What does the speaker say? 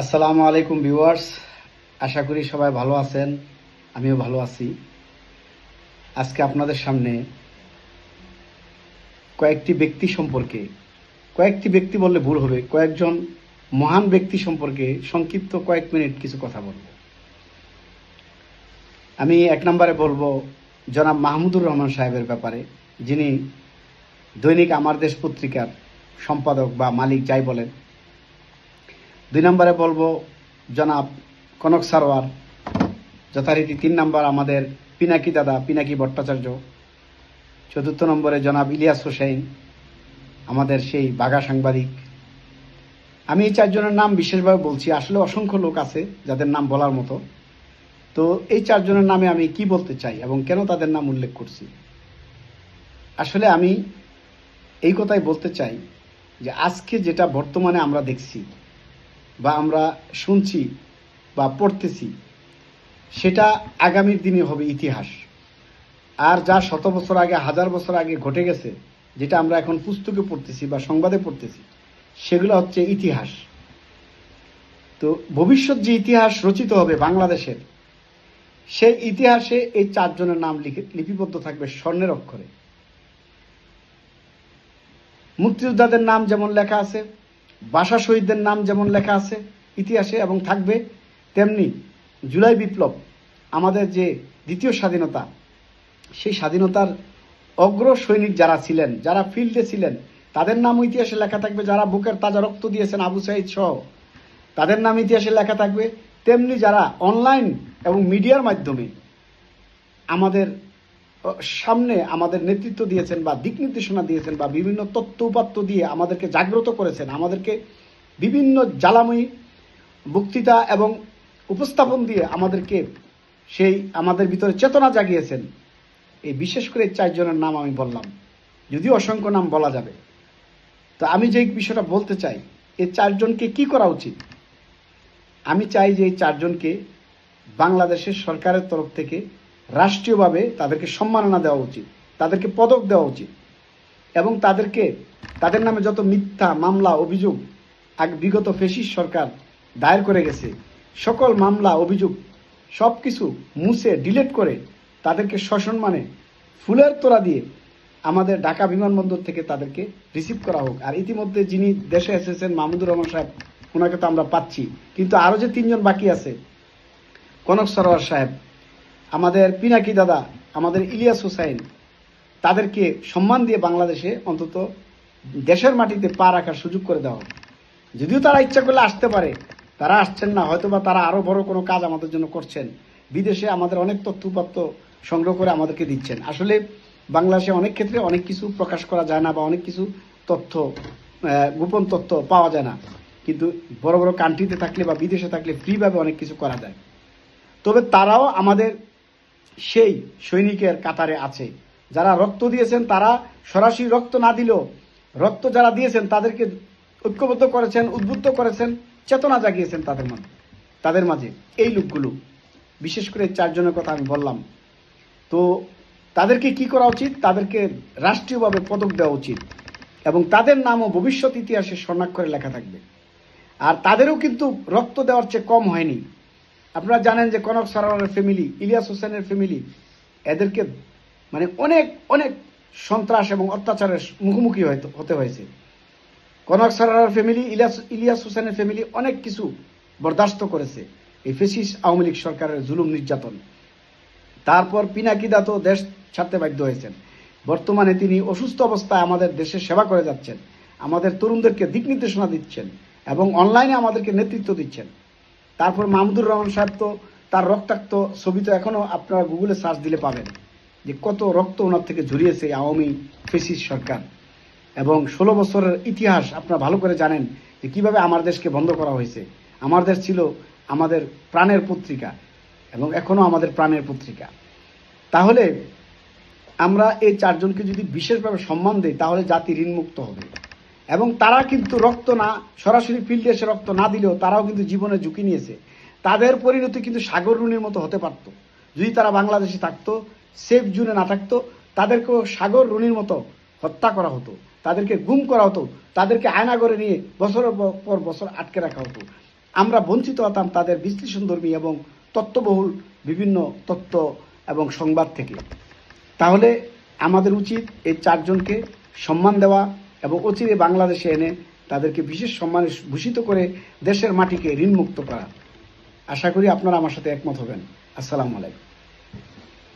আসসালামু আলাইকুম ভিউয়ার্স, আশা করি সবাই ভালো আছেন। আমিও ভালো আছি। আজকে আপনাদের সামনে কয়েকটি ব্যক্তি বললে ভুল হবে, কয়েকজন মহান ব্যক্তি সম্পর্কে সংক্ষিপ্ত কয়েক মিনিট কিছু কথা বলবো। আমি এক নম্বরে বলবো জনাব মাহমুদুর রহমান সাহেবের ব্যাপারে, যিনি দৈনিক আমার দেশ পত্রিকার সম্পাদক বা মালিক যাই বলেন। দুই নম্বরে বলবো জনাব কনক সারোয়ার, যথারীতি। তিন নম্বর আমাদের পিনাকি ভট্টাচার্য। চতুর্থ নম্বরে জনাব ইলিয়াস হোসেন, আমাদের সেই বাঘা সাংবাদিক। আমি এই চারজনের নাম বিশেষভাবে বলছি, আসলে অসংখ্য লোক আছে যাদের নাম বলার মতো। তো এই চারজনের নামে আমি কি বলতে চাই এবং কেন তাদের নাম উল্লেখ করছি, আসলে আমি এই কথাই বলতে চাই যে আজকে যেটা বর্তমানে আমরা দেখছি বা আমরা শুনছি বা পড়তেছি, সেটা আগামীর দিনে হবে ইতিহাস। আর যা শত বছর আগে, হাজার বছর আগে ঘটে গেছে, যেটা আমরা এখন পুস্তকে পড়তেছি বা সংবাদে পড়তেছি, সেগুলো হচ্ছে ইতিহাস। তো ভবিষ্যৎ যে ইতিহাস রচিত হবে বাংলাদেশের, সেই ইতিহাসে এই চারজনের নাম লিপিবদ্ধ থাকবে স্বর্ণের অক্ষরে। মুক্তিযোদ্ধাদের নাম যেমন লেখা আছে, ভাষা শহীদদের নাম যেমন লেখা আছে ইতিহাসে এবং থাকবে, তেমনি জুলাই বিপ্লব, আমাদের যে দ্বিতীয় স্বাধীনতা, সেই স্বাধীনতার অগ্র সৈনিক যারা ছিলেন, যারা ফিল্ডে ছিলেন, তাদের নাম ইতিহাসে লেখা থাকবে। যারা বুকের তাজা রক্ত দিয়েছেন, আবু সাইদ সহ, তাদের নাম ইতিহাসে লেখা থাকবে। তেমনি যারা অনলাইন এবং মিডিয়ার মাধ্যমে আমাদের সামনে আমাদের নেতৃত্ব দিয়েছেন বা দিক নির্দেশনা দিয়েছেন বা বিভিন্ন তথ্য উপাত্ত দিয়ে আমাদেরকে জাগ্রত করেছেন, আমাদেরকে বিভিন্ন জ্বালাময়ী বক্তৃতা এবং উপস্থাপন দিয়ে আমাদেরকে সেই আমাদের ভিতরে চেতনা জাগিয়েছেন, এই বিশেষ করে এই চারজনের নাম আমি বললাম, যদিও অসংখ্য নাম বলা যাবে। তো আমি যে বিষয়টা বলতে চাই, এই চারজনকে কি করা উচিত, আমি চাই যে এই চারজনকে বাংলাদেশের সরকারের তরফ থেকে রাষ্ট্রীয়ভাবে তাদেরকে সম্মাননা দেওয়া উচিত, তাদেরকে পদক দেওয়া উচিত এবং তাদের নামে যত মিথ্যা মামলা অভিযোগ বিগত ফ্যাসিস্ট সরকার দায়ের করে গেছে, সকল মামলা অভিযোগ সব কিছু মুছে ডিলিট করে তাদেরকে সসম্মানে ফুলের তোড়া দিয়ে আমাদের ঢাকা বিমানবন্দর থেকে তাদেরকে রিসিভ করা হোক। আর ইতিমধ্যে যিনি দেশে এসেছেন মাহমুদুর রহমান সাহেব, ওনাকে তো আমরা পাচ্ছি, কিন্তু আরও যে তিনজন বাকি আছে, কনক সরোয়ার সাহেব, আমাদের পিনাকি দাদা, আমাদের ইলিয়াস হোসাইন, তাদেরকে সম্মান দিয়ে বাংলাদেশে অন্তত দেশের মাটিতে পা রাখার সুযোগ করে দেওয়া হোক। যদিও তারা ইচ্ছা করলে আসতে পারে, তারা আসছেন না, হয়তোবা তারা আরো বড় কোনো কাজ আমাদের জন্য করছেন, বিদেশে আমাদের অনেক তথ্যপাত্র সংগ্রহ করে আমাদেরকে দিচ্ছেন। আসলে বাংলাদেশে অনেক ক্ষেত্রে অনেক কিছু প্রকাশ করা যায় না বা অনেক কিছু তথ্য, গোপন তথ্য পাওয়া যায় না, কিন্তু বড় বড় কান্ট্রিতে থাকলে বা বিদেশে থাকলে ফ্রিভাবে অনেক কিছু করা যায়। তবে তারাও আমাদের সেই সৈনিকের কাতারে আছে যারা রক্ত দিয়েছেন। তারা সরাসরি রক্ত না দিলেও রক্ত যারা দিয়েছেন তাদেরকে ঐক্যবদ্ধ করেছেন, উদ্বুদ্ধ করেছেন, চেতনা জাগিয়েছেন তাদের মাঝে এই লোকগুলো, বিশেষ করে চারজনের কথা আমি বললাম। তো তাদেরকে কি করা উচিত, তাদেরকে রাষ্ট্রীয়ভাবে পদক দেওয়া উচিত এবং তাদের নামও ভবিষ্যৎ ইতিহাসে স্বর্ণাক্ষরে লেখা থাকবে। আর তাদেরও কিন্তু রক্ত দেওয়ার চেয়ে কম হয়নি। আপনারা জানেন যে কনক সারোয়ারের ফ্যামিলি, ইলিয়াস হোসেনের ফ্যামিলি, এদেরকে মানে অনেক অনেক সন্ত্রাস এবং অত্যাচারের মুখোমুখি হতে হয়েছে। কনক সারোয়ারের ফ্যামিলি, ইলিয়াস হোসেনের ফ্যামিলি অনেক কিছু বরদাস্ত করেছে এই ফ্যাসিস্ট আওয়ামী লীগ সরকারের জুলুম নির্যাতন। তারপর পিনাকি দা তো দেশ ছাড়তে বাধ্য হয়েছেন। বর্তমানে তিনি অসুস্থ অবস্থায় আমাদের দেশের সেবা করে যাচ্ছেন, আমাদের তরুণদেরকে দিক নির্দেশনা দিচ্ছেন এবং অনলাইনে আমাদেরকে নেতৃত্ব দিচ্ছেন। তারপর মাহমুদুর রহমান সাহেব তো তার রক্তাক্ত ছবি তো এখনো আপনারা গুগলে সার্চ দিলে পাবেন যে কত রক্ত ওনার থেকে ঝরিয়েছে আওয়ামী ফ্যাসিস্ট সরকার। এবং 16 বছরের ইতিহাস আপনারা ভালো করে জানেন যে কিভাবে আমার দেশকে বন্ধ করা হয়েছে। আমার দেশ ছিল আমাদের প্রাণের পত্রিকা এবং এখনো আমাদের প্রাণের পত্রিকা। তাহলে আমরা এই চারজনকে যদি বিশেষভাবে সম্মান দেই, তাহলে জাতি ঋণমুক্ত হবে। এবং তারা কিন্তু রক্ত না, সরাসরি ফিল্ডে এসে রক্ত না দিলেও তারাও কিন্তু জীবনে ঝুঁকি নিয়েছে। তাদের পরিণতি কিন্তু সাগর রুনির মতো হতে পারত যদি তারা বাংলাদেশে থাকতো, সেফ জোনে না থাকতো। তাদেরকেও সাগর রুনির মতো হত্যা করা হতো, তাদেরকে গুম করা হতো, তাদেরকে আয়না করে নিয়ে বছরের পর বছর আটকে রাখা হতো। আমরা বঞ্চিত হতাম তাদের বিশ্লেষণধর্মী এবং তত্ত্ববহুল বিভিন্ন তত্ত্ব এবং সংবাদ থেকে। তাহলে আমাদের উচিত এই চারজনকে সম্মান দেওয়া এবং অচিরে বাংলাদেশে এনে তাদেরকে বিশেষ সম্মানে ভূষিত করে দেশের মাটিকে ঋণমুক্ত করা। আশা করি আপনারা আমার সাথে একমত হবেন। আসসালামু আলাইকুম।